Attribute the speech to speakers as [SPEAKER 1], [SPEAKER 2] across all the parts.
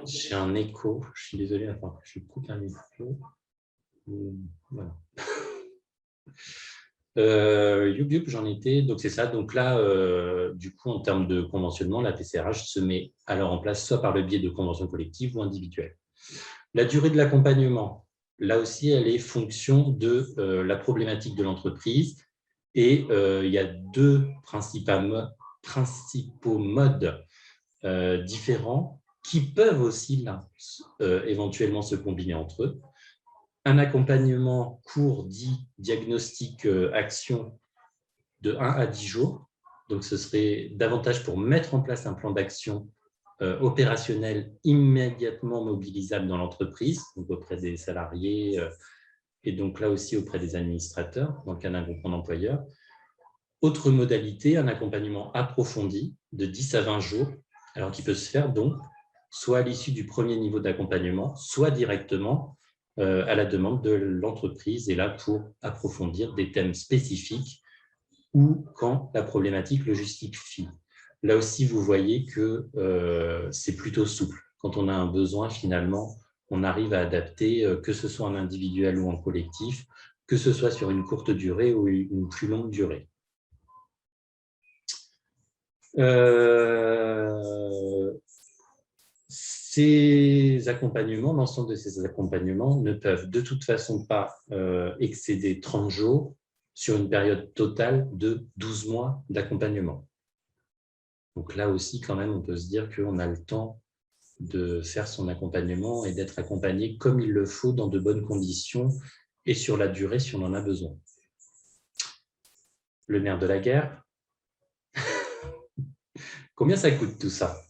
[SPEAKER 1] J'ai un écho, je suis désolé, attends, je coupe un micro. Voilà. Youp, j'en étais, donc c'est ça. Donc là, du coup, en termes de conventionnement, la PCRH se met alors en place soit par le biais de conventions collectives ou individuelles. La durée de l'accompagnement, là aussi, elle est fonction de la problématique de l'entreprise et il y a deux principaux modes différents qui peuvent aussi là, éventuellement se combiner entre eux. Un accompagnement court dit diagnostic action de 1 à 10 jours. Donc, ce serait davantage pour mettre en place un plan d'action opérationnel immédiatement mobilisable dans l'entreprise, donc auprès des salariés et donc là aussi auprès des administrateurs, dans le cas d'un groupement d'employeurs. Autre modalité, un accompagnement approfondi de 10 à 20 jours, alors qui peut se faire donc soit à l'issue du premier niveau d'accompagnement, soit directement à la demande de l'entreprise, et là pour approfondir des thèmes spécifiques ou quand la problématique le justifie. Là aussi, vous voyez que c'est plutôt souple. Quand on a un besoin, finalement, on arrive à adapter, que ce soit en individuel ou en collectif, que ce soit sur une courte durée ou une plus longue durée. Ces accompagnements, l'ensemble de ces accompagnements ne peuvent de toute façon pas excéder 30 jours sur une période totale de 12 mois d'accompagnement. Donc là aussi, quand même, on peut se dire qu'on a le temps de faire son accompagnement et d'être accompagné comme il le faut dans de bonnes conditions et sur la durée si on en a besoin. Le nerf de la guerre. Combien ça coûte tout ça?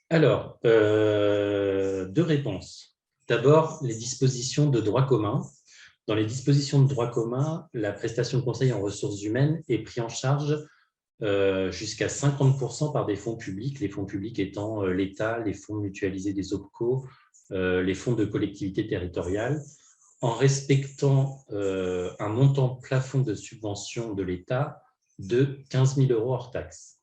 [SPEAKER 1] Alors, deux réponses. D'abord, les dispositions de droit commun. Dans les dispositions de droit commun, la prestation de conseil en ressources humaines est prise en charge jusqu'à 50% par des fonds publics, les fonds publics étant l'État, les fonds mutualisés des OPCO, les fonds de collectivités territoriales, en respectant un montant plafond de subvention de l'État de 15 000 € hors taxes.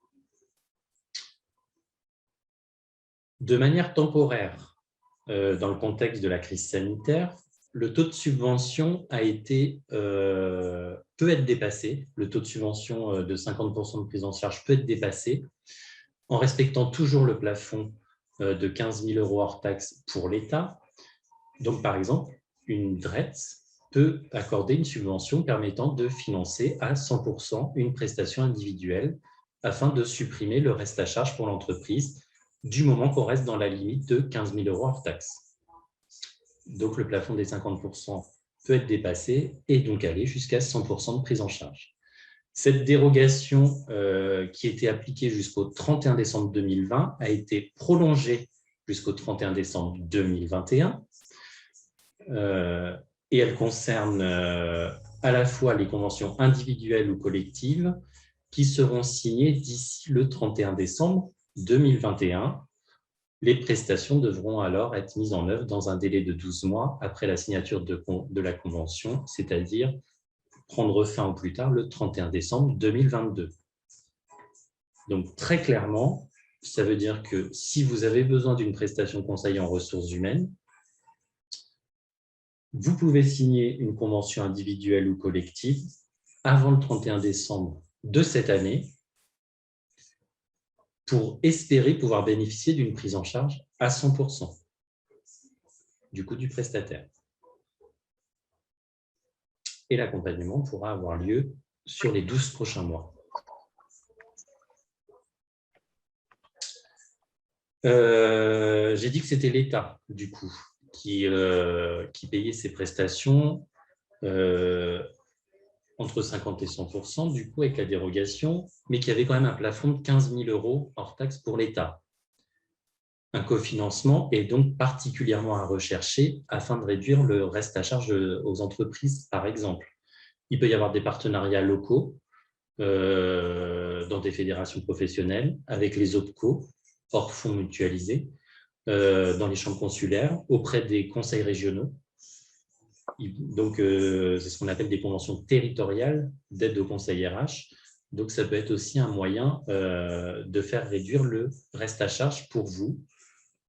[SPEAKER 1] De manière temporaire, dans le contexte de la crise sanitaire, le taux de subvention peut être dépassé. Le taux de subvention de 50% de prise en charge peut être dépassé en respectant toujours le plafond de 15 000 € hors taxes pour l'État. Donc, par exemple, une DRETS peut accorder une subvention permettant de financer à 100% une prestation individuelle afin de supprimer le reste à charge pour l'entreprise du moment qu'on reste dans la limite de 15 000 € hors taxes. Donc, le plafond des 50% peut être dépassé et donc aller jusqu'à 100% de prise en charge. Cette dérogation qui était appliquée jusqu'au 31 décembre 2020 a été prolongée jusqu'au 31 décembre 2021 et elle concerne à la fois les conventions individuelles ou collectives qui seront signées d'ici le 31 décembre 2021. Les prestations devront alors être mises en œuvre dans un délai de 12 mois après la signature de la convention, c'est-à-dire prendre fin au plus tard le 31 décembre 2022. Donc, très clairement, ça veut dire que si vous avez besoin d'une prestation de conseil en ressources humaines, vous pouvez signer une convention individuelle ou collective avant le 31 décembre de cette année pour espérer pouvoir bénéficier d'une prise en charge à 100% du coût du prestataire. Et l'accompagnement pourra avoir lieu sur les 12 prochains mois. J'ai dit que c'était l'État, du coup, qui payait ces prestations entre 50 et 100%, du coup, avec la dérogation, mais qui avait quand même un plafond de 15 000 € hors taxe pour l'État. Un cofinancement est donc particulièrement à rechercher afin de réduire le reste à charge aux entreprises, par exemple. Il peut y avoir des partenariats locaux dans des fédérations professionnelles, avec les OPCO, hors fonds mutualisés, dans les chambres consulaires, auprès des conseils régionaux. Donc, c'est ce qu'on appelle des conventions territoriales d'aide au conseil RH. Donc, ça peut être aussi un moyen de faire réduire le reste à charge pour vous.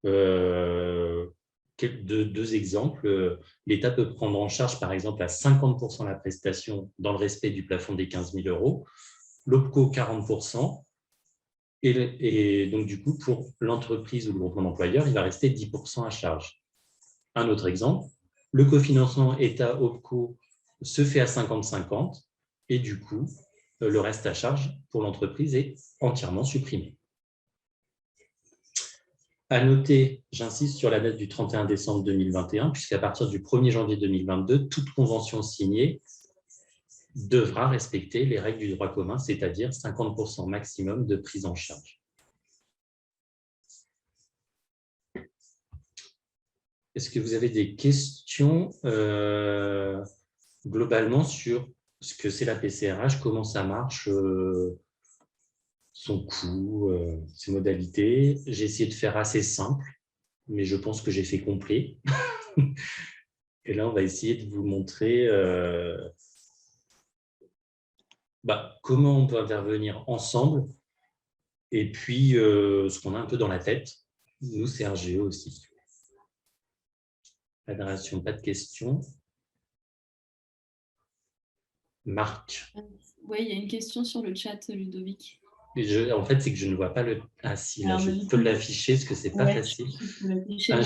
[SPEAKER 1] Deux exemples. L'État peut prendre en charge, par exemple, à 50% la prestation dans le respect du plafond des 15 000 €, l'OPCO 40%, et donc, du coup, pour l'entreprise ou le groupement d'employeurs, il va rester 10% à charge. Un autre exemple, le cofinancement État-OPCO se fait à 50-50, et du coup, le reste à charge pour l'entreprise est entièrement supprimé. À noter, j'insiste sur la date du 31 décembre 2021, puisqu'à partir du 1er janvier 2022, toute convention signée devra respecter les règles du droit commun, c'est-à-dire 50% maximum de prise en charge. Est-ce que vous avez des questions globalement sur ce que c'est la PCRH, comment ça marche, son coût, ses modalités? J'ai essayé de faire assez simple, mais je pense que j'ai fait complet. Et là, on va essayer de vous montrer comment on peut intervenir ensemble, et puis ce qu'on a un peu dans la tête. Nous, c'est RGE aussi. Fédération, pas de questions. Marc.
[SPEAKER 2] Oui, il y a une question sur le chat, Ludovic.
[SPEAKER 1] En fait, c'est que je ne vois pas le... Ah si, là, je peux l'afficher, parce que ce n'est pas facile. Un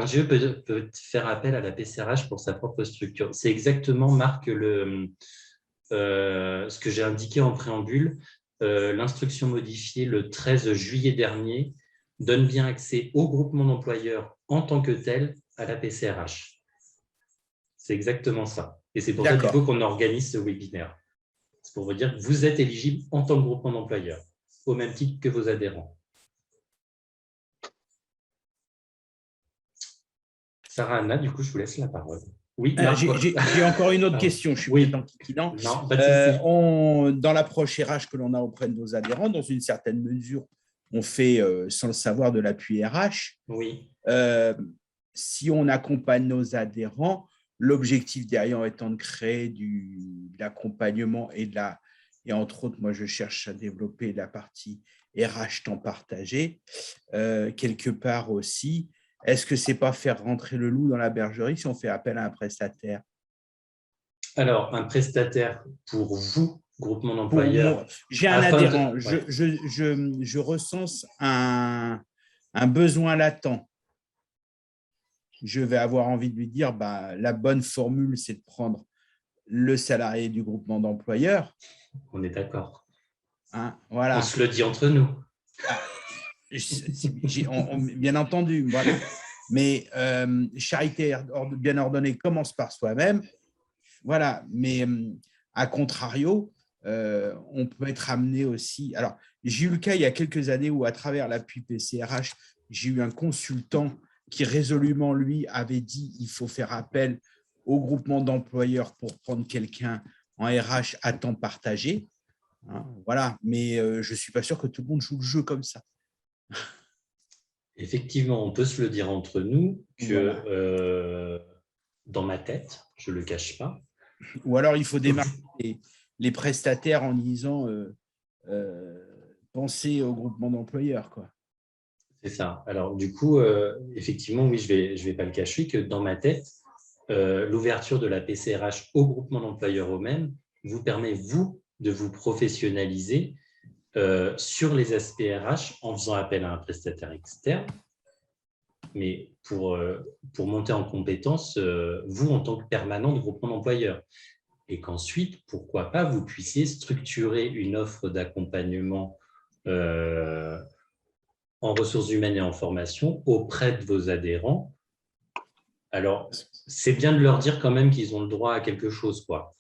[SPEAKER 1] GE peut faire appel à la PCRH pour sa propre structure. C'est exactement, Marc, ce que j'ai indiqué en préambule. L'instruction modifiée le 13 juillet dernier donne bien accès au groupement d'employeurs en tant que tel à la PCRH. C'est exactement ça. Et c'est pour ça du coup qu'on organise ce webinaire. C'est pour vous dire que vous êtes éligible en tant que groupement d'employeurs, au même titre que vos adhérents. Sarah Anna, du coup, je vous laisse la parole. Oui,
[SPEAKER 3] j'ai encore une autre question. Je suis peut-être enquiquinant.
[SPEAKER 1] Non, pas de souci.
[SPEAKER 3] Dans l'approche RH que l'on a auprès de nos adhérents, dans une certaine mesure, on fait, sans le savoir, de l'appui RH.
[SPEAKER 1] Oui.
[SPEAKER 3] Si on accompagne nos adhérents, l'objectif derrière étant de créer de l'accompagnement et entre autres, moi, je cherche à développer la partie RH temps partagé. Quelque part aussi, est-ce que ce n'est pas faire rentrer le loup dans la bergerie si on fait appel à un prestataire?
[SPEAKER 1] Alors, un prestataire pour vous, groupement d'employeurs.
[SPEAKER 3] J'ai un adhérent, je recense un besoin latent. Je vais avoir envie de lui dire, la bonne formule, c'est de prendre le salarié du groupement d'employeurs.
[SPEAKER 1] On est d'accord.
[SPEAKER 3] Hein, voilà.
[SPEAKER 1] On se le dit entre nous.
[SPEAKER 3] Bien entendu, voilà. Mais charité bien ordonnée commence par soi-même. Voilà, mais à contrario, on peut être amené aussi… Alors, j'ai eu le cas il y a quelques années où, à travers l'appui PCRH, j'ai eu un consultant qui résolument, lui, avait dit il faut faire appel au groupement d'employeurs pour prendre quelqu'un en RH à temps partagé. Hein, voilà, mais je ne suis pas sûr que tout le monde joue le jeu comme ça.
[SPEAKER 1] Effectivement, on peut se le dire entre nous que dans ma tête, je ne le cache pas.
[SPEAKER 3] Ou alors, il faut démarrer les prestataires en disant pensez au groupement d'employeurs, quoi.
[SPEAKER 1] C'est ça. Alors, du coup, effectivement, oui, je vais pas le cacher que dans ma tête, l'ouverture de la PCRH au groupement d'employeurs eux-mêmes vous permet, vous, de vous professionnaliser sur les aspects RH en faisant appel à un prestataire externe. Mais pour monter en compétence, vous, en tant que permanent de groupement d'employeurs. Et qu'ensuite, pourquoi pas, vous puissiez structurer une offre d'accompagnement en ressources humaines et en formation auprès de vos adhérents. Alors, c'est bien de leur dire quand même qu'ils ont le droit à quelque chose, quoi.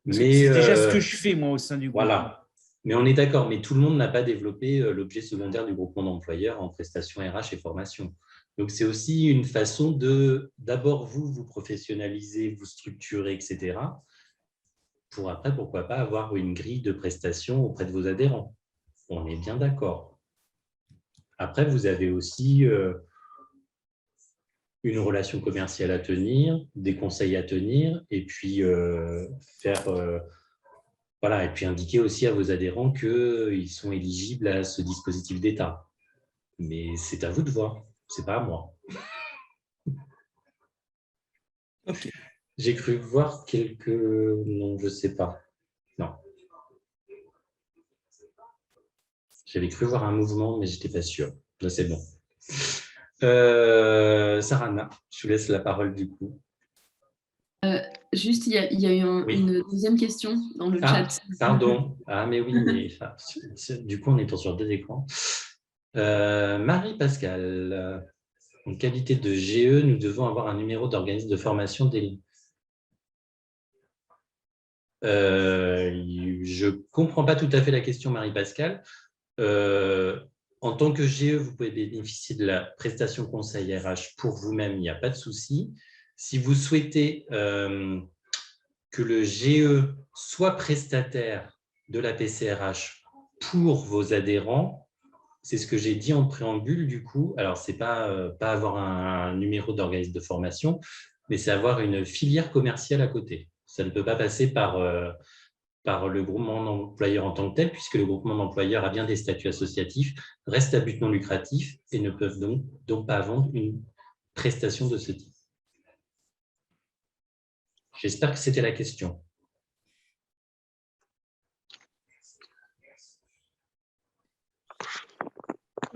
[SPEAKER 3] Mais c'est déjà ce que je fais, moi, au sein du groupe.
[SPEAKER 1] Voilà. Mais on est d'accord, mais tout le monde n'a pas développé l'objet secondaire du groupement d'employeurs en prestations RH et formation. Donc, c'est aussi une façon de, d'abord, vous professionnaliser, vous structurer, etc., pour après, pourquoi pas, avoir une grille de prestations auprès de vos adhérents. On est bien d'accord. Après, vous avez aussi une relation commerciale à tenir, des conseils à tenir, et puis faire Voilà, et puis indiquer aussi à vos adhérents qu'ils sont éligibles à ce dispositif d'État. Mais c'est à vous de voir, ce n'est pas à moi.
[SPEAKER 3] Ok.
[SPEAKER 1] J'ai cru voir quelques... Non, je ne sais pas. Non. J'avais cru voir un mouvement, mais je n'étais pas sûr. Là, c'est bon. Sarana, je vous laisse la parole du coup.
[SPEAKER 2] Juste, il y a eu une deuxième question dans le chat.
[SPEAKER 1] Pardon. Ah, mais oui, mais du coup, on est sur 2 écrans. Marie-Pascale, en qualité de GE, nous devons avoir un numéro d'organisme de formation des... Je ne comprends pas tout à fait la question, Marie-Pascale. En tant que GE, vous pouvez bénéficier de la prestation conseil RH pour vous-même, il n'y a pas de souci. Si vous souhaitez que le GE soit prestataire de la PCRH pour vos adhérents, c'est ce que j'ai dit en préambule du coup. Alors, ce n'est pas avoir un numéro d'organisme de formation, mais c'est avoir une filière commerciale à côté. Ça ne peut pas passer par le groupement d'employeurs en tant que tel, puisque le groupement d'employeurs a bien des statuts associatifs, reste à but non lucratif et ne peuvent donc pas vendre une prestation de ce type. J'espère que c'était la question.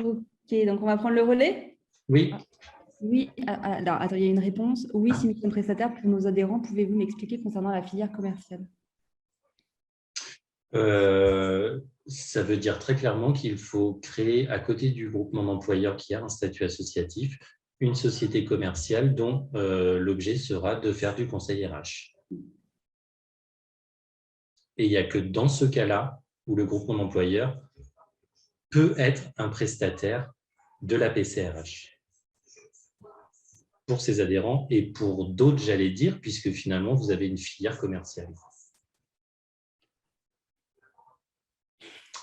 [SPEAKER 4] Ok, donc on va prendre le relais.
[SPEAKER 1] Oui.
[SPEAKER 4] Oui, alors attends, il y a une réponse. Oui, si nous sommes prestataires pour nos adhérents, pouvez-vous m'expliquer concernant la filière commerciale?
[SPEAKER 1] Ça veut dire très clairement qu'il faut créer, à côté du groupement d'employeurs qui a un statut associatif, une société commerciale dont l'objet sera de faire du conseil RH. Et il n'y a que dans ce cas-là où le groupement d'employeurs peut être un prestataire de la PCRH pour ses adhérents et pour d'autres, j'allais dire, puisque finalement, vous avez une filière commerciale.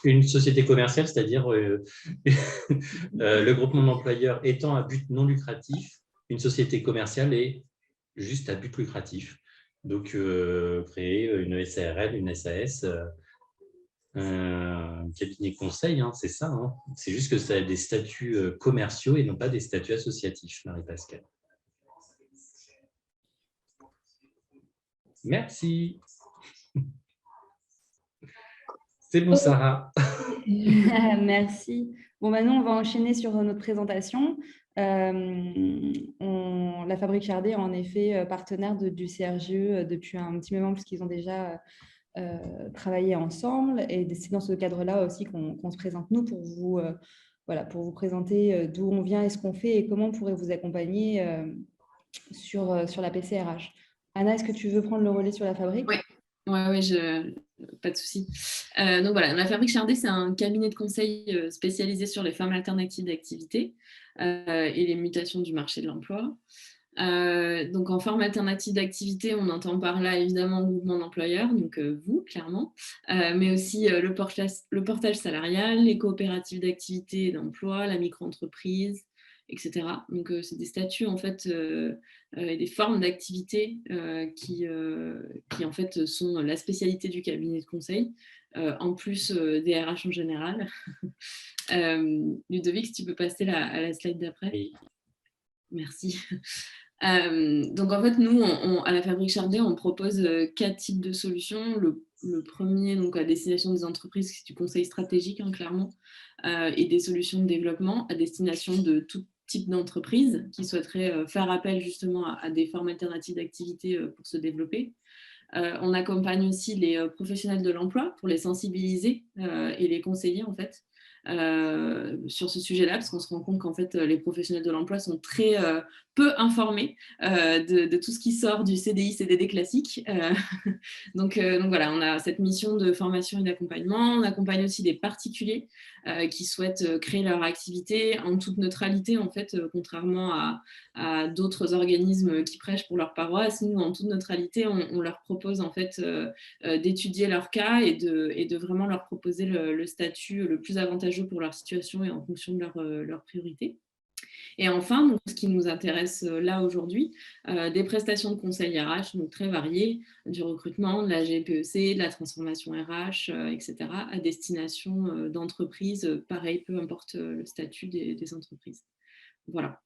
[SPEAKER 1] Une société commerciale, c'est-à-dire le groupement d'employeurs étant à but non lucratif, une société commerciale est juste à but lucratif. Donc, créer une SARL, une SAS, un cabinet conseil, hein, c'est ça. Hein. C'est juste que ça a des statuts commerciaux et non pas des statuts associatifs, Marie-Pascale. Merci. C'est bon, Sarah.
[SPEAKER 4] Merci. Bon, maintenant, on va enchaîner sur notre présentation. La Fabrique Chardé est en effet partenaire du CRGE depuis un petit moment, puisqu'ils ont déjà travaillé ensemble. Et c'est dans ce cadre-là aussi qu'on se présente, nous, pour vous, pour vous présenter d'où on vient et ce qu'on fait et comment on pourrait vous accompagner sur la PCRH. Anna, est-ce que tu veux prendre le relais sur la Fabrique?
[SPEAKER 2] Oui. Pas de souci. Donc voilà, la Fabrique Chardé, c'est un cabinet de conseil spécialisé sur les formes alternatives d'activité et les mutations du marché de l'emploi. Donc en forme alternative d'activité, on entend par là évidemment le groupement d'employeurs, donc vous, clairement, mais aussi le portage salarial, les coopératives d'activité et d'emploi, la micro-entreprise, etc. Donc c'est des statuts en fait et des formes d'activité qui en fait sont la spécialité du cabinet de conseil, en plus des RH en général. Ludovic, si tu peux passer à la slide d'après.
[SPEAKER 1] Oui.
[SPEAKER 2] Merci. Donc en fait, nous, à la Fabrique Chardé, on propose 4 types de solutions. Le premier, donc à destination des entreprises, c'est du conseil stratégique, hein, clairement, et des solutions de développement à destination de tout type d'entreprise qui souhaiteraient faire appel justement à des formes alternatives d'activité pour se développer. On accompagne aussi les professionnels de l'emploi pour les sensibiliser et les conseiller en fait sur ce sujet-là, parce qu'on se rend compte qu'en fait les professionnels de l'emploi sont très peu informés de tout ce qui sort du CDI, CDD classique. Donc voilà, on a cette mission de formation et d'accompagnement. On accompagne aussi des particuliers qui souhaitent créer leur activité en toute neutralité, en fait, contrairement à d'autres organismes qui prêchent pour leur paroisse. Nous, en toute neutralité, on leur propose en fait d'étudier leur cas et de vraiment leur proposer le statut le plus avantageux pour leur situation et en fonction de leurs priorités. Et enfin, donc, ce qui nous intéresse là aujourd'hui, des prestations de conseil RH, donc très variées, du recrutement, de la GPEC, de la transformation RH, etc., à destination d'entreprises, pareil, peu importe le statut des entreprises. Voilà.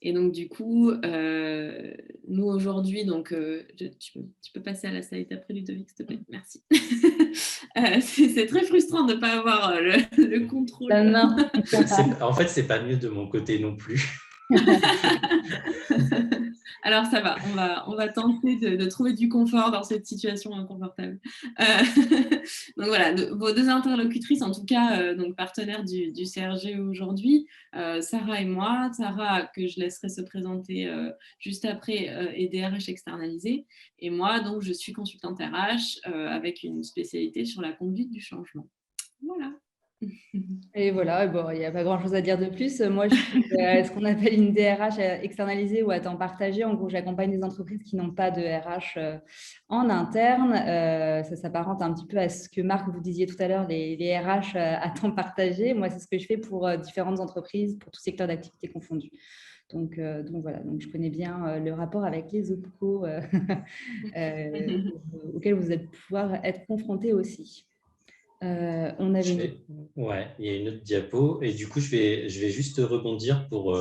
[SPEAKER 2] Et donc, du coup, nous aujourd'hui, donc, tu peux passer à la slide après, Ludovic, s'il te plaît. Merci. C'est très frustrant de ne pas avoir le contrôle.
[SPEAKER 4] La main.
[SPEAKER 1] En fait, c'est pas mieux de mon côté non plus.
[SPEAKER 2] Alors ça va, on va tenter de trouver du confort dans cette situation inconfortable. Donc voilà, vos deux interlocutrices, en tout cas, donc partenaires du CRG aujourd'hui, Sarah et moi. Sarah, que je laisserai se présenter juste après, est DRH externalisée. Et moi, donc, je suis consultante RH avec une spécialité sur la conduite du changement. Voilà.
[SPEAKER 4] Et voilà, bon, il n'y a pas grand-chose à dire de plus. Moi, je suis ce qu'on appelle une DRH externalisée ou à temps partagé. En gros, j'accompagne des entreprises qui n'ont pas de RH en interne. Ça s'apparente un petit peu à ce que Marc, vous disiez tout à l'heure, les RH à temps partagé. Moi, c'est ce que je fais pour différentes entreprises, pour tout secteur d'activité confondu. Donc voilà, donc je connais bien le rapport avec les OPCO auxquels vous allez pouvoir être confrontés aussi. On avait...
[SPEAKER 1] Ouais, il y a une autre diapo. Et du coup, je vais juste rebondir pour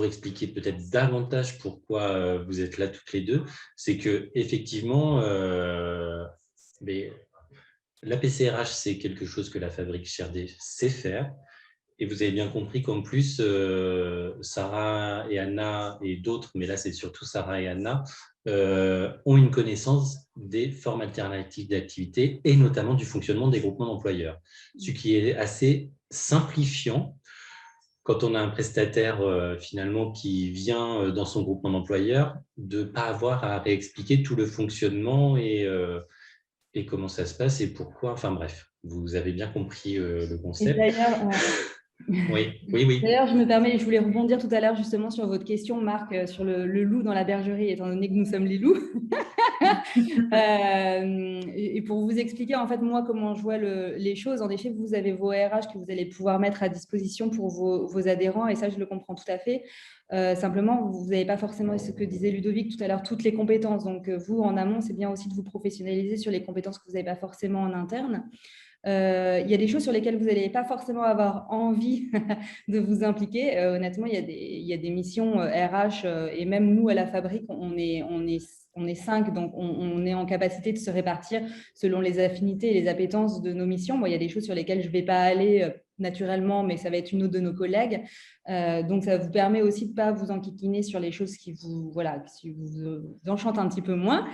[SPEAKER 1] expliquer peut-être davantage pourquoi vous êtes là toutes les deux. C'est qu'effectivement, la PCRH, c'est quelque chose que la Fabrique Chardé sait faire. Et vous avez bien compris qu'en plus, Sarah et Anna et d'autres, mais là c'est surtout Sarah et Anna, ont une connaissance des formes alternatives d'activité et notamment du fonctionnement des groupements d'employeurs. Ce qui est assez simplifiant quand on a un prestataire finalement qui vient dans son groupement d'employeurs, de ne pas avoir à réexpliquer tout le fonctionnement et comment ça se passe et pourquoi. Enfin bref, vous avez bien compris le concept. Oui.
[SPEAKER 4] D'ailleurs, je voulais rebondir tout à l'heure justement sur votre question, Marc, sur le loup dans la bergerie, étant donné que nous sommes les loups. Et pour vous expliquer, en fait, moi, comment je vois les choses, en effet, vous avez vos RH que vous allez pouvoir mettre à disposition pour vos adhérents, et ça, je le comprends tout à fait. Simplement, vous n'avez pas forcément, ce que disait Ludovic tout à l'heure, toutes les compétences. Donc, vous, en amont, c'est bien aussi de vous professionnaliser sur les compétences que vous n'avez pas forcément en interne. Il y a des choses sur lesquelles vous n'allez pas forcément avoir envie de vous impliquer. Honnêtement, il y a des missions RH et même nous à la fabrique, on est 5, donc on est en capacité de se répartir selon les affinités et les appétences de nos missions. Moi, il y a des choses sur lesquelles je ne vais pas aller naturellement, mais ça va être une autre de nos collègues. Donc, ça vous permet aussi de ne pas vous enquiquiner sur les choses qui vous enchantent un petit peu moins.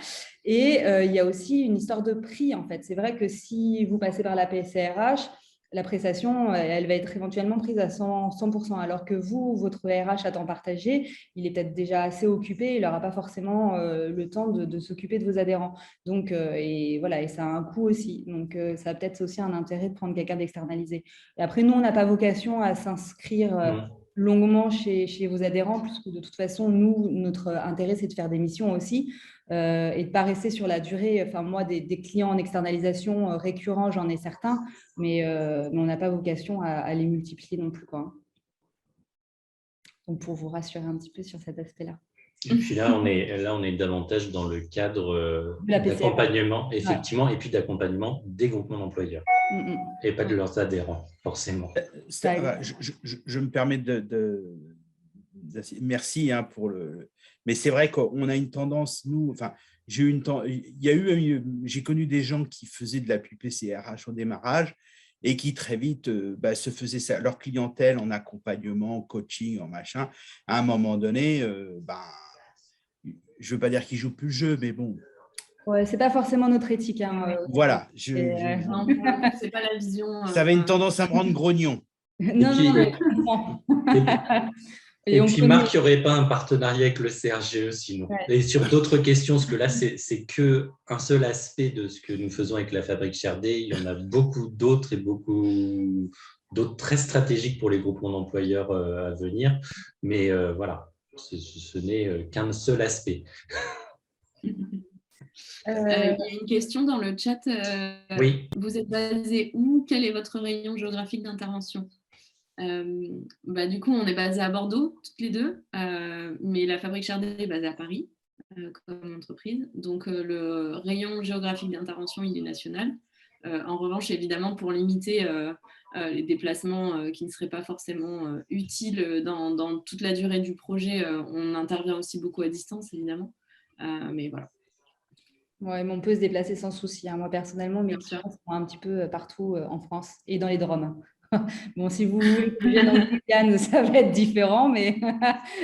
[SPEAKER 4] Et il y a aussi une histoire de prix, en fait. C'est vrai que si vous passez par la PCRH, la prestation, elle va être éventuellement prise à 100%, alors que vous, votre RH à temps partagé, il est peut-être déjà assez occupé, il n'aura pas forcément le temps de s'occuper de vos adhérents. Donc, et voilà, et ça a un coût aussi. Donc, ça a peut-être aussi un intérêt de prendre quelqu'un d'externalisé. Et après, nous, on n'a pas vocation à s'inscrire longuement chez vos adhérents, puisque de toute façon, nous, notre intérêt, c'est de faire des missions aussi et de ne pas rester sur la durée. Enfin, moi, des clients en externalisation récurrents, j'en ai certains, mais on n'a pas vocation à les multiplier non plus, quoi. Donc, pour vous rassurer un petit peu sur cet aspect-là.
[SPEAKER 1] Et puis là, on est davantage dans le cadre d'accompagnement, effectivement, et puis d'accompagnement des groupements d'employeurs et pas de leurs adhérents, forcément.
[SPEAKER 3] Je me permets merci pour le. Mais c'est vrai qu'on a une tendance, nous, enfin, j'ai connu des gens qui faisaient de la PCRH au démarrage et qui très vite se faisaient leur clientèle en accompagnement, en coaching, en machin. À un moment donné, je ne veux pas dire qu'ils ne jouent plus le jeu, mais bon.
[SPEAKER 4] Ouais, c'est pas forcément notre éthique.
[SPEAKER 3] Voilà.
[SPEAKER 2] Non, c'est pas la vision.
[SPEAKER 3] Ça avait une tendance à me rendre grognon.
[SPEAKER 1] Et puis, Marc, il n'y aurait pas un partenariat avec le CRGE sinon. Ouais. Et sur d'autres questions, parce que là, c'est qu'un seul aspect de ce que nous faisons avec la Fabrique Chardé. Il y en a beaucoup d'autres et beaucoup d'autres très stratégiques pour les groupements d'employeurs à venir. Mais voilà, ce n'est qu'un seul aspect.
[SPEAKER 2] Il y a une question dans le chat.
[SPEAKER 1] Oui.
[SPEAKER 2] Vous êtes basé où? Quel est votre rayon géographique d'intervention? Du coup, on est basé à Bordeaux, toutes les deux, mais la Fabrique Chardé est basée à Paris comme entreprise. Donc, le rayon géographique d'intervention, il est national. En revanche, évidemment, pour limiter les déplacements qui ne seraient pas forcément utiles dans toute la durée du projet, on intervient aussi beaucoup à distance, évidemment. Mais voilà.
[SPEAKER 4] Ouais, mais on peut se déplacer sans souci, hein. Moi, personnellement, mes
[SPEAKER 2] Bien sûr.
[SPEAKER 4] clients sont un petit peu partout en France et dans les Drom. Bon, si vous voulez que je vienne en Guyane, ça va être différent, mais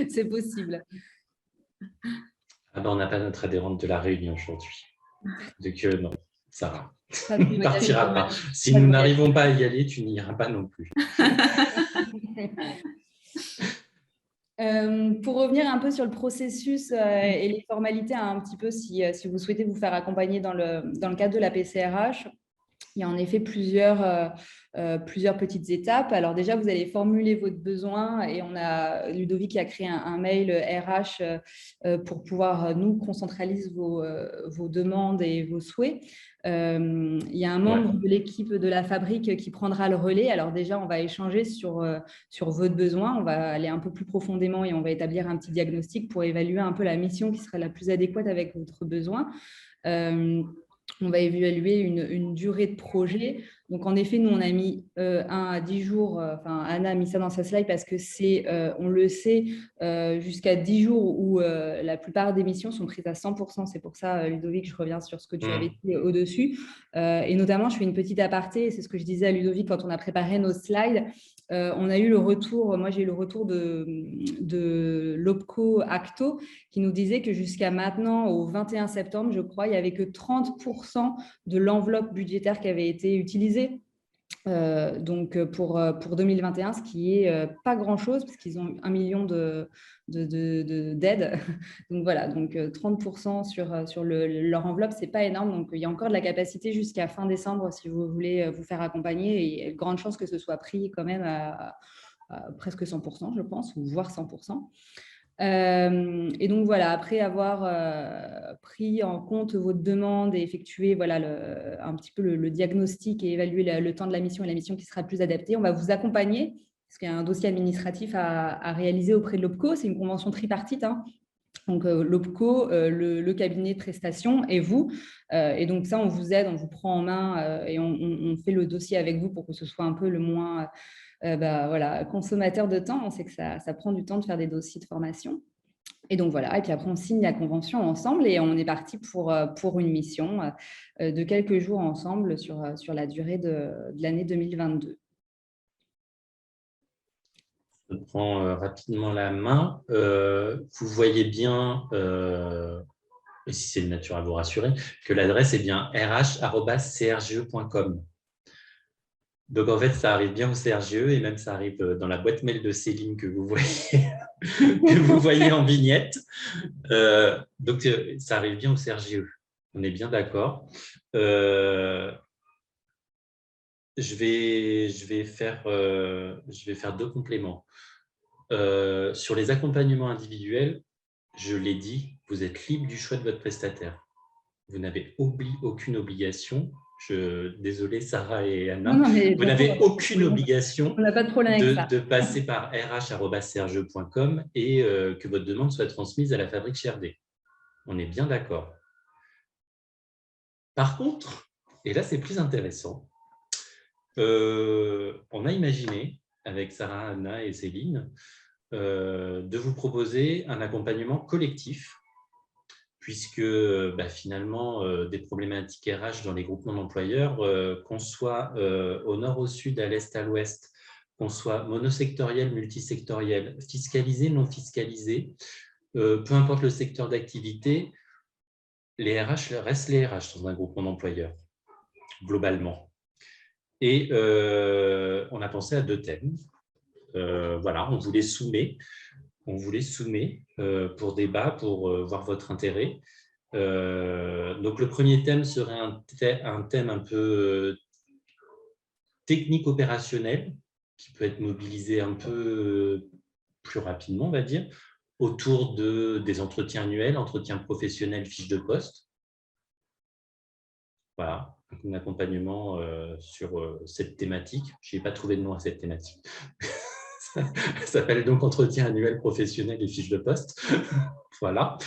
[SPEAKER 4] c'est possible.
[SPEAKER 1] Ah ben, on n'a pas notre adhérente de la Réunion aujourd'hui. Donc non, Sarah,
[SPEAKER 4] Pas de
[SPEAKER 1] ne partira pas.
[SPEAKER 4] voyage.
[SPEAKER 1] Si
[SPEAKER 4] Pas de
[SPEAKER 1] nous
[SPEAKER 4] voyage.
[SPEAKER 1] n'arrivons pas à y aller, tu n'iras pas non plus.
[SPEAKER 4] Pour revenir un peu sur le processus et les formalités, un petit peu, si vous souhaitez vous faire accompagner dans le cadre de la PCRH, il y a en effet plusieurs petites étapes. Alors déjà, vous allez formuler votre besoin et on a Ludovic qui a créé un mail RH pour pouvoir, nous, qu'on centralise vos demandes et vos souhaits. Il y a un membre de l'équipe de la fabrique qui prendra le relais. Alors déjà, on va échanger sur votre besoin. On va aller un peu plus profondément et on va établir un petit diagnostic pour évaluer un peu la mission qui sera la plus adéquate avec votre besoin. On va évaluer une durée de projet. Donc, en effet, nous, on a mis 1 à 10 jours. Anna a mis ça dans sa slide parce que c'est, on le sait, jusqu'à 10 jours où la plupart des missions sont prises à 100%. C'est pour ça, Ludovic, je reviens sur ce que tu avais dit au-dessus. Et notamment, je fais une petite aparté. C'est ce que je disais à Ludovic quand on a préparé nos slides. On a eu le retour, moi j'ai eu le retour de l'OPCO Acto qui nous disait que jusqu'à maintenant, au 21 septembre, je crois, il n'y avait que 30% de l'enveloppe budgétaire qui avait été utilisée. Donc pour 2021, ce qui est pas grand-chose parce qu'ils ont 1 million d'aides. Donc voilà, donc 30% sur leur enveloppe, c'est pas énorme. Donc il y a encore de la capacité jusqu'à fin décembre si vous voulez vous faire accompagner. Et il y a de grandes chances que ce soit pris quand même à presque 100%, je pense, ou voire 100%. Et donc voilà, après avoir pris en compte votre demande et effectué un petit peu le diagnostic et évalué le temps de la mission et la mission qui sera plus adaptée, on va vous accompagner parce qu'il y a un dossier administratif à réaliser auprès de l'OPCO. C'est une convention tripartite, hein. Donc, l'OPCO, le cabinet de prestation et vous. Et donc, ça, on vous aide, on vous prend en main et on fait le dossier avec vous pour que ce soit un peu le moins consommateur de temps. On sait que ça prend du temps de faire des dossiers de formation. Et donc, voilà. Et puis après, on signe la convention ensemble et on est parti pour une mission de quelques jours ensemble sur la durée de l'année 2022.
[SPEAKER 1] Je prends rapidement la main. Vous voyez bien, et si c'est de nature à vous rassurer, que l'adresse est bien rh@crge.com. Donc, en fait, ça arrive bien au CRGE et même ça arrive dans la boîte mail de Céline que vous voyez en vignette. Donc, ça arrive bien au CRGE. On est bien d'accord. Je vais faire 2 compléments. Sur les accompagnements individuels, je l'ai dit, vous êtes libre du choix de votre prestataire. Vous n'avez aucune obligation. Désolé Sarah et Anna,
[SPEAKER 4] Non,
[SPEAKER 1] vous n'avez aucune obligation
[SPEAKER 4] on n'a pas de problème avec ça.
[SPEAKER 1] de passer par rh@crge.com et que votre demande soit transmise à la Fabrique Chardé. On est bien d'accord. Par contre, et là c'est plus intéressant, on a imaginé avec Sarah, Anna et Céline de vous proposer un accompagnement collectif puisque finalement, des problématiques RH dans les groupements d'employeurs, qu'on soit au nord, au sud, à l'est, à l'ouest, qu'on soit monosectoriel, multisectoriel, fiscalisé, non fiscalisé, peu importe le secteur d'activité, les RH restent les RH dans un groupement d'employeurs, globalement. Et on a pensé à 2 thèmes. Voilà, on vous les soumet. Pour débat, pour voir votre intérêt. Donc, le premier thème serait un thème un peu technique opérationnel qui peut être mobilisé un peu plus rapidement, on va dire, autour des entretiens annuels, entretiens professionnels, fiches de poste. Voilà. un accompagnement sur cette thématique. Je n'ai pas trouvé de nom à cette thématique. Ça s'appelle donc entretien annuel professionnel et fiches de poste. Voilà.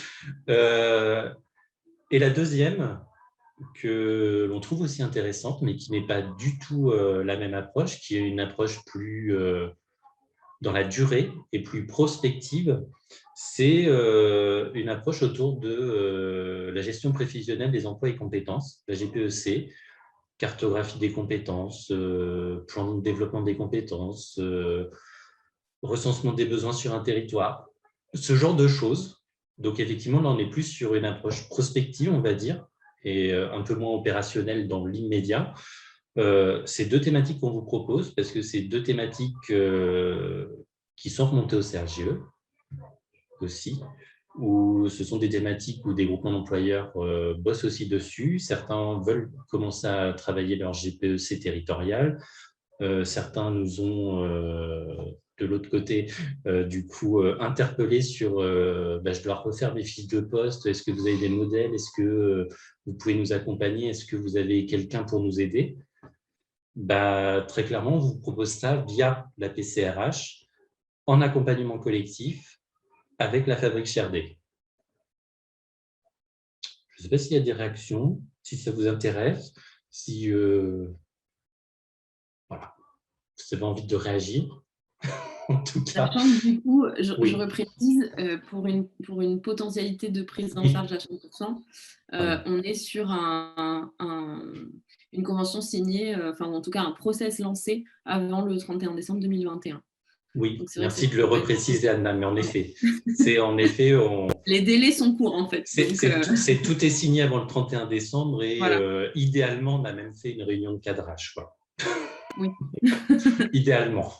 [SPEAKER 1] Et la deuxième, que l'on trouve aussi intéressante, mais qui n'est pas du tout la même approche, qui est une approche plus dans la durée et plus prospective, c'est une approche autour de la gestion prévisionnelle des emplois et compétences, la GPEC, cartographie des compétences, plan de développement des compétences, recensement des besoins sur un territoire, ce genre de choses. Donc effectivement, là, on est plus sur une approche prospective, on va dire, et un peu moins opérationnelle dans l'immédiat. C'est deux thématiques qu'on vous propose, parce que c'est deux thématiques qui sont remontées au CRGE aussi, où ce sont des thématiques où des groupements d'employeurs bossent aussi dessus. Certains veulent commencer à travailler leur GPEC territorial. Certains nous ont, de l'autre côté, du coup, interpellés sur je dois refaire mes fiches de poste, est-ce que vous avez des modèles, est-ce que vous pouvez nous accompagner, est-ce que vous avez quelqu'un pour nous aider? Très clairement, on vous propose ça via la PCRH, en accompagnement collectif, avec la Fabrique Cherdé. Je ne sais pas s'il y a des réactions, si ça vous intéresse, si voilà, vous avez envie de réagir. En tout cas.
[SPEAKER 2] Sachant que du coup, je
[SPEAKER 1] Oui.
[SPEAKER 2] reprécise, pour une potentialité de prise en charge à 100%, on est sur une convention signée, enfin en tout cas un process lancé avant le 31 décembre 2021.
[SPEAKER 1] Oui,
[SPEAKER 2] donc,
[SPEAKER 1] merci de le repréciser, Anna, mais en effet,
[SPEAKER 2] les délais sont courts en fait.
[SPEAKER 1] Tout est signé avant le 31 décembre et
[SPEAKER 2] voilà.
[SPEAKER 1] Idéalement, on a même fait une réunion de cadrage. Quoi.
[SPEAKER 2] Oui.
[SPEAKER 1] Idéalement.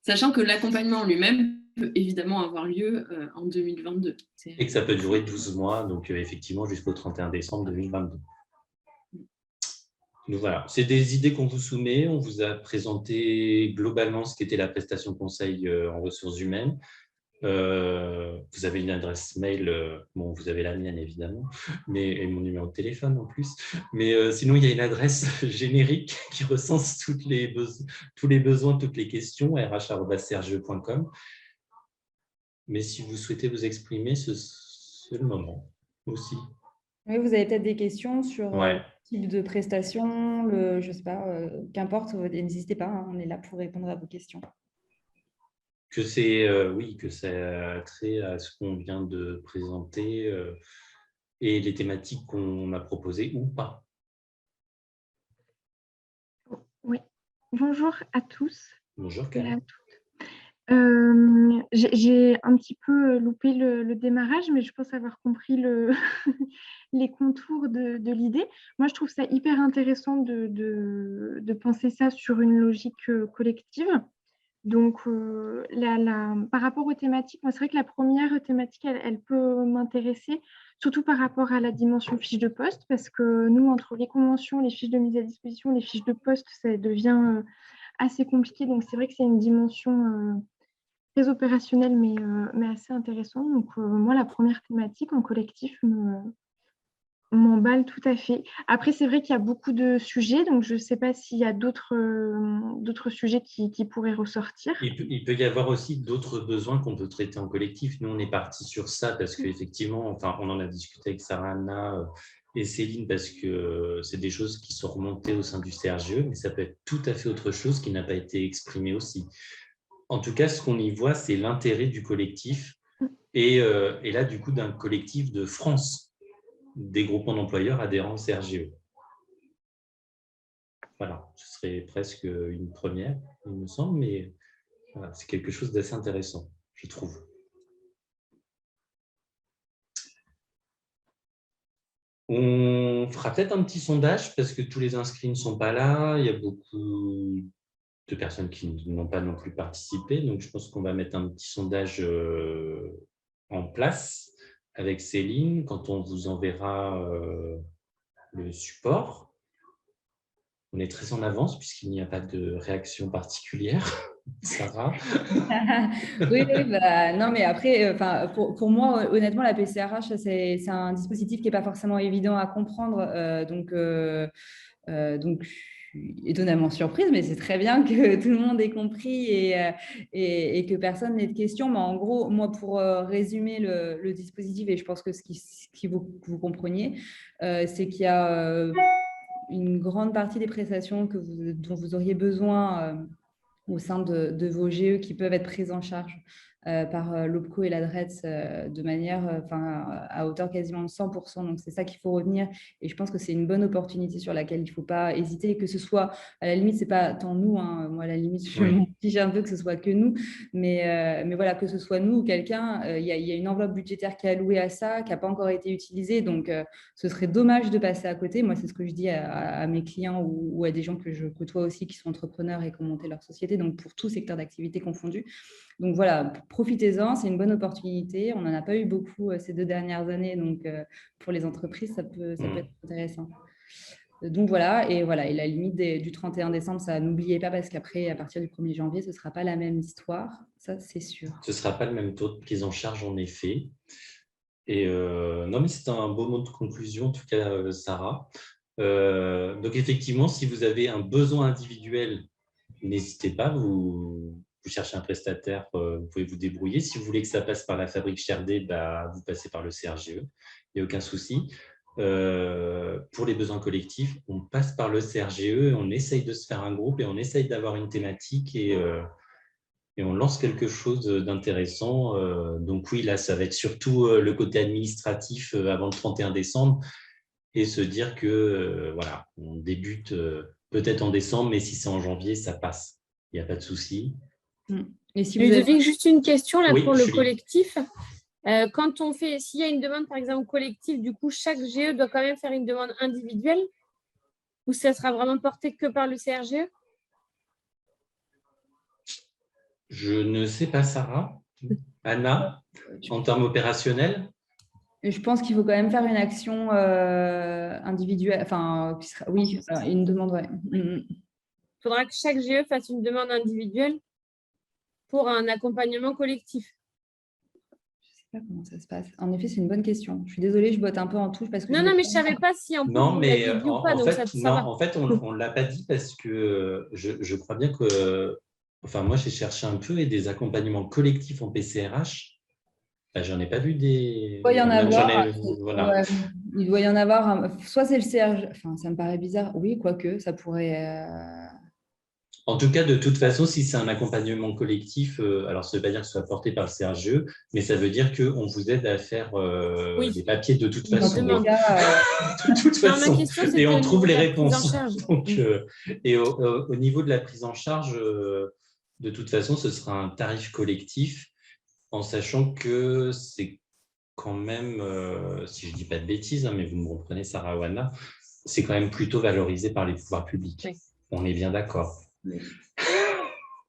[SPEAKER 2] Sachant que l'accompagnement lui-même peut évidemment avoir lieu en 2022.
[SPEAKER 1] Et que ça peut durer 12 mois, donc effectivement jusqu'au 31 décembre 2022. Donc voilà, c'est des idées qu'on vous soumet. On vous a présenté globalement ce qu'était la prestation conseil en ressources humaines. Vous avez une adresse mail, bon, vous avez la mienne évidemment, et mon numéro de téléphone en plus, mais sinon il y a une adresse générique qui recense tous les besoins, toutes les questions, rh@crge.com. Mais si vous souhaitez vous exprimer, c'est le moment aussi.
[SPEAKER 4] Oui, vous avez peut-être des questions sur
[SPEAKER 1] Ouais.
[SPEAKER 4] le type de prestation, je ne sais pas, qu'importe, n'hésitez pas, hein, on est là pour répondre à vos questions.
[SPEAKER 1] Que c'est oui, que ça a trait à ce qu'on vient de présenter et les thématiques qu'on a proposées ou pas.
[SPEAKER 5] Oui, bonjour à tous.
[SPEAKER 1] Bonjour,
[SPEAKER 5] Et à
[SPEAKER 1] Karine.
[SPEAKER 5] toutes. J'ai un petit peu loupé le démarrage, mais je pense avoir compris les contours de l'idée. Moi, je trouve ça hyper intéressant de penser ça sur une logique collective. Donc, par rapport aux thématiques, moi, c'est vrai que la première thématique, elle peut m'intéresser, surtout par rapport à la dimension fiche de poste, parce que nous, entre les conventions, les fiches de mise à disposition, les fiches de poste, ça devient assez compliqué. Donc, c'est vrai que c'est une dimension très opérationnelle, mais assez intéressante. Donc, moi, la première thématique en collectif m'emballe tout à fait. Après, c'est vrai qu'il y a beaucoup de sujets, donc je ne sais pas s'il y a d'autres sujets qui pourraient ressortir.
[SPEAKER 1] Il peut y avoir aussi d'autres besoins qu'on peut traiter en collectif. Nous, on est parti sur ça parce qu'effectivement, enfin, on en a discuté avec Sarah, Anna et Céline parce que c'est des choses qui sont remontées au sein du CRGE, mais ça peut être tout à fait autre chose qui n'a pas été exprimé aussi. En tout cas, ce qu'on y voit, c'est l'intérêt du collectif et là, du coup, d'un collectif de France, des groupements d'employeurs adhérents au CRGE. Voilà, ce serait presque une première, il me semble, mais voilà, c'est quelque chose d'assez intéressant, je trouve. On fera peut-être un petit sondage parce que tous les inscrits ne sont pas là. Il y a beaucoup de personnes qui n'ont pas non plus participé. Donc, je pense qu'on va mettre un petit sondage en place avec Céline quand on vous enverra le support. On est très en avance puisqu'il n'y a pas de réaction particulière. Sarah.
[SPEAKER 4] Oui, oui, bah, non, mais après, pour moi, honnêtement, la PCRH, c'est un dispositif qui n'est pas forcément évident à comprendre. Donc, je suis étonnamment surprise, mais c'est très bien que tout le monde ait compris et que personne n'ait de questions. Mais en gros, moi, pour résumer le dispositif, et je pense que ce qu'il faut que vous compreniez, c'est qu'il y a une grande partie des prestations dont vous auriez besoin au sein de vos GE qui peuvent être prises en charge par l'OPCO et la DRETS de manière, à hauteur quasiment de 100%. Donc, c'est ça qu'il faut retenir. Et je pense que c'est une bonne opportunité sur laquelle il ne faut pas hésiter. Que ce soit, à la limite, ce n'est pas tant nous. Hein. Moi, à la limite, je m'en fiche un peu que ce soit que nous. Mais voilà, que ce soit nous ou quelqu'un, il y a une enveloppe budgétaire qui est allouée à ça, qui n'a pas encore été utilisée. Donc, ce serait dommage de passer à côté. Moi, c'est ce que je dis à mes clients ou à des gens que je côtoie aussi qui sont entrepreneurs et qui ont monté leur société. Donc, pour tout secteur d'activité confondu. Donc voilà, profitez-en, c'est une bonne opportunité. On n'en a pas eu beaucoup ces 2 dernières années, donc pour les entreprises, ça peut être intéressant. Donc voilà, et la limite du 31 décembre, ça n'oubliez pas parce qu'après, à partir du 1er janvier, ce ne sera pas la même histoire, ça c'est sûr.
[SPEAKER 1] Ce ne sera pas le même taux de prise en charge, en effet. Et non, mais c'est un beau mot de conclusion, en tout cas, Sarah. Donc effectivement, si vous avez un besoin individuel, n'hésitez pas, vous cherchez un prestataire, vous pouvez vous débrouiller. Si vous voulez que ça passe par la fabrique Cherdé, vous passez par le CRGE, il n'y a aucun souci. Pour les besoins collectifs, on passe par le CRGE, on essaye de se faire un groupe et on essaye d'avoir une thématique et on lance quelque chose d'intéressant. Donc oui, là, ça va être surtout le côté administratif avant le 31 décembre et se dire que voilà, on débute peut-être en décembre, mais si c'est en janvier, ça passe. Il n'y a pas de souci.
[SPEAKER 6] Et si Ludovic, juste une question là pour le collectif. Quand on fait, s'il y a une demande par exemple collective, du coup, chaque GE doit quand même faire une demande individuelle ou ça sera vraiment porté que par le CRGE?
[SPEAKER 1] Je ne sais pas, Sarah. Anna, en termes opérationnels?
[SPEAKER 4] Je pense qu'il faut quand même faire une action individuelle, oui, une demande, ouais.
[SPEAKER 6] Il faudra que chaque GE fasse une demande individuelle pour un accompagnement collectif.
[SPEAKER 4] Je ne sais pas comment ça se passe. En effet, c'est une bonne question. Je suis désolée, je botte un peu en touche parce que…
[SPEAKER 6] Non, mais je ne savais pas si en plus
[SPEAKER 1] non, mais
[SPEAKER 6] dit ou pas.
[SPEAKER 1] En fait, on ne l'a pas dit parce que je crois bien que… Enfin, moi, j'ai cherché un peu et des accompagnements collectifs en PCRH. J'en ai pas vu des…
[SPEAKER 4] Il doit y en avoir.
[SPEAKER 1] Voilà.
[SPEAKER 4] Ouais, il doit y en avoir. Soit c'est le CRG. Enfin, ça me paraît bizarre. Oui, quoique, ça pourrait…
[SPEAKER 1] En tout cas, de toute façon, si c'est un accompagnement collectif, alors ça ne veut pas dire que ce soit porté par le CRGE, mais ça veut dire qu'on vous aide à faire des papiers de toute façon. De toute façon. Et on trouve les réponses. Donc, et au niveau de la prise en charge, de toute façon, ce sera un tarif collectif, en sachant que c'est quand même, si je ne dis pas de bêtises, mais vous me comprenez, Sarah ou Anna, c'est quand même plutôt valorisé par les pouvoirs publics. Oui. On est bien d'accord.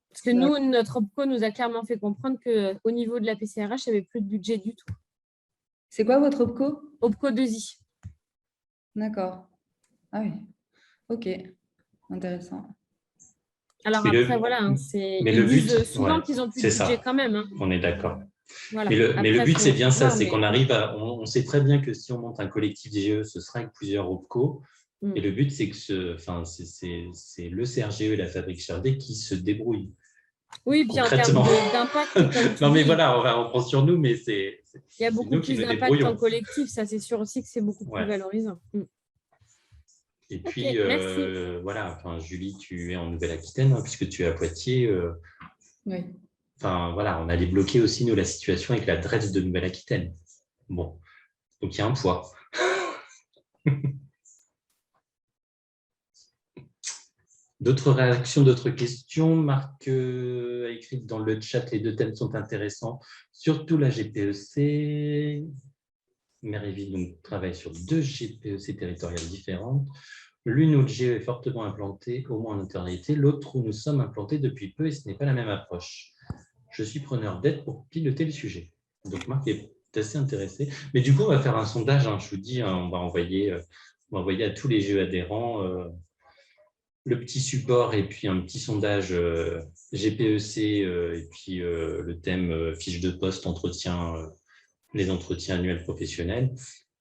[SPEAKER 6] Parce que nous, notre OPCO nous a clairement fait comprendre qu'au niveau de la PCRH, il n'y avait plus de budget du tout.
[SPEAKER 4] C'est quoi votre OPCO?
[SPEAKER 6] OPCO 2I.
[SPEAKER 4] D'accord. Ah oui. Ok. Intéressant.
[SPEAKER 6] Alors mais après, voilà, ils disent souvent qu'ils n'ont plus de budget quand même. Hein.
[SPEAKER 1] On est d'accord. Voilà. Mais le but, c'est bien ça, c'est qu'on arrive à… On sait très bien que si on monte un collectif DGE, ce sera avec plusieurs OPCO. Et le but, c'est que c'est le CRGE et la fabrique Cherdé qui se débrouillent.
[SPEAKER 6] Oui, puis en termes d'impact.
[SPEAKER 1] Non, mais voilà, on prend sur nous, mais il
[SPEAKER 6] y a beaucoup plus d'impact en collectif, ça c'est sûr aussi que c'est beaucoup plus valorisant.
[SPEAKER 1] Et puis, voilà, Julie, tu es en Nouvelle-Aquitaine, puisque tu es à Poitiers.
[SPEAKER 4] Oui.
[SPEAKER 1] Enfin, voilà, on allait bloquer aussi, nous, la situation avec la DRETS de Nouvelle-Aquitaine. Bon, donc il y a un poids. D'autres réactions, d'autres questions? Marc a écrit dans le chat, les 2 thèmes sont intéressants, surtout la GPEC. Mère-et-Vie donc travaille sur 2 GPEC territoriales différentes. L'une où le GE est fortement implanté, au moins en internalité, l'autre où nous sommes implantés depuis peu et ce n'est pas la même approche. Je suis preneur d'aide pour piloter le sujet. Donc Marc est assez intéressé. Mais du coup, on va faire un sondage, je vous dis, on va envoyer à tous les GE adhérents le petit support et puis un petit sondage GPEC et puis le thème fiche de poste, les entretiens annuels professionnels.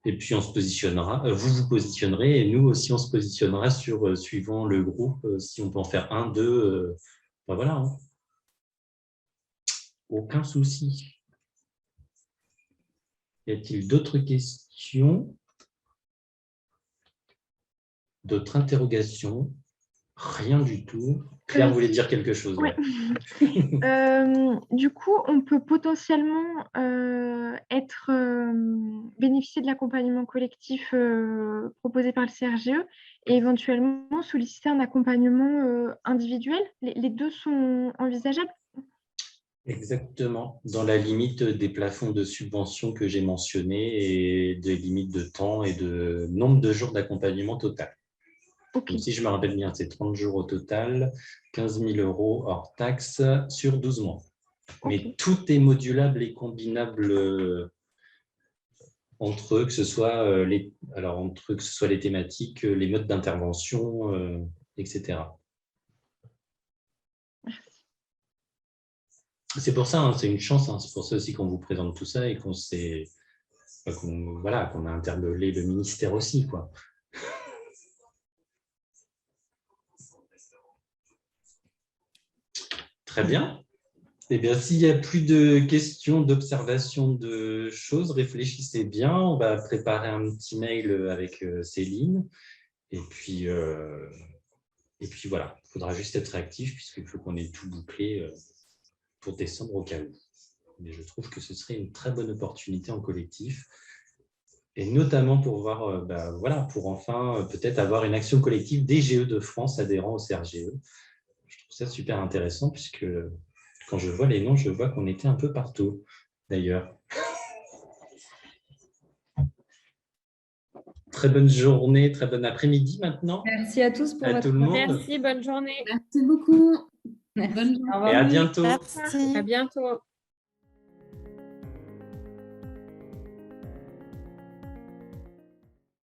[SPEAKER 1] Et puis on se positionnera, vous vous positionnerez et nous aussi on se positionnera suivant le groupe, si on peut en faire 1, 2, ben voilà. Hein. Aucun souci. Y a-t-il d'autres questions? D'autres interrogations? Rien du tout. Claire voulait dire quelque chose.
[SPEAKER 5] Ouais. Du coup, on peut potentiellement bénéficier de l'accompagnement collectif proposé par le CRGE et éventuellement solliciter un accompagnement individuel. Les deux sont envisageables?
[SPEAKER 1] Exactement, dans la limite des plafonds de subvention que j'ai mentionnés et des limites de temps et de nombre de jours d'accompagnement total. Okay. Donc, si je me rappelle bien, c'est 30 jours au total, 15 000 € hors taxe sur 12 mois. Okay. Mais tout est modulable et combinable entre eux, que ce soit les thématiques, les modes d'intervention, etc. C'est pour ça, hein, c'est une chance, hein, c'est pour ça aussi qu'on vous présente tout ça et qu'on a interpellé le ministère aussi, quoi. Très bien. Eh bien, s'il n'y a plus de questions, d'observations, de choses, réfléchissez bien. On va préparer un petit mail avec Céline. Et puis voilà, il faudra juste être réactif puisqu'il faut qu'on ait tout bouclé pour décembre au cas où. Mais je trouve que ce serait une très bonne opportunité en collectif. Et notamment pour voir, pour enfin peut-être avoir une action collective des GE de France adhérents au CRGE. Je trouve ça super intéressant puisque quand je vois les noms, je vois qu'on était un peu partout, d'ailleurs. Très bonne journée, très bon après-midi maintenant.
[SPEAKER 4] Merci à tous pour
[SPEAKER 1] tout le monde.
[SPEAKER 6] Merci, bonne journée.
[SPEAKER 2] Merci beaucoup.
[SPEAKER 4] Merci.
[SPEAKER 2] Bonne journée.
[SPEAKER 1] Et à bientôt.
[SPEAKER 6] Merci. À bientôt.